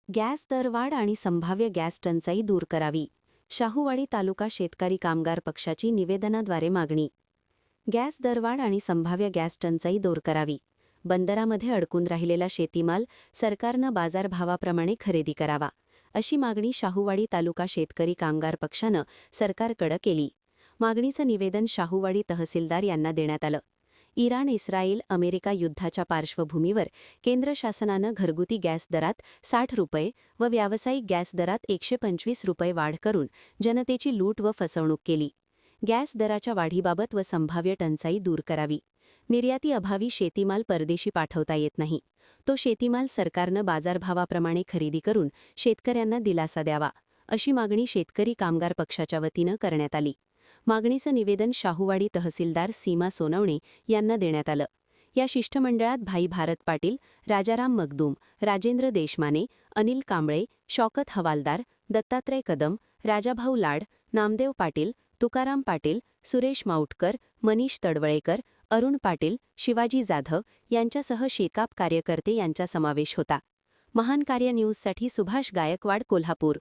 Gas दरवाढ आणि संभाव्य गॅस टंचाई दूर करावी. शाहूवाडी तालुका शेतकरी कामगार पक्षाची निवेदनाद्वारे मागणी. गॅस दरवाढ आणि संभाव्य गॅस टंचाई दूर करावी. बंदरामध्ये अडकून राहिलेला शेतीमाल सरकारनं बाजारभावाप्रमाणे खरेदी करावा, अशी मागणी शाहूवाडी तालुका शेतकरी कामगार पक्षानं सरकारकडे केली. मागणीचं निवेदन शाहूवाडी तहसीलदार यांना देण्यात आलं. इराण, इस्रायल, अमेरिका युद्धाच्या पार्श्वभूमीवर केंद्र शासनानं घरगुती गॅस दरात 60 रुपये व व्यावसायिक गॅस दरात 125 रुपये वाढ करून जनतेची लूट व फसवणूक केली. गॅस दराच्या वाढीबाबत व संभाव्य टंचाई दूर करावी. निर्यातीअभावी शेतीमाल परदेशी पाठवता येत नाही. तो शेतीमाल सरकारनं बाजारभावाप्रमाणे खरेदी करून शेतकऱ्यांना दिलासा द्यावा, अशी मागणी शेतकरी कामगार पक्षाच्या वतीनं करण्यात आली. मागणीचं निवेदन शाहूवाडी तहसीलदार सीमा सोनवणे यांना देण्यात आलं. या शिष्टमंडळात भाई भारत पाटील, राजाराम मगदूम, राजेंद्र देशमाने, अनिल कांबळे, शौकत हवालदार, दत्तात्रय कदम, राजाभाऊ लाड, नामदेव पाटील, तुकाराम पाटील, सुरेश माऊटकर, मनीष तडवळेकर, अरुण पाटील, शिवाजी जाधव यांच्यासह शेकाप कार्यकर्ते यांचा समावेश होता. महान कार्य न्यूजसाठी सुभाष गायकवाड, कोल्हापूर.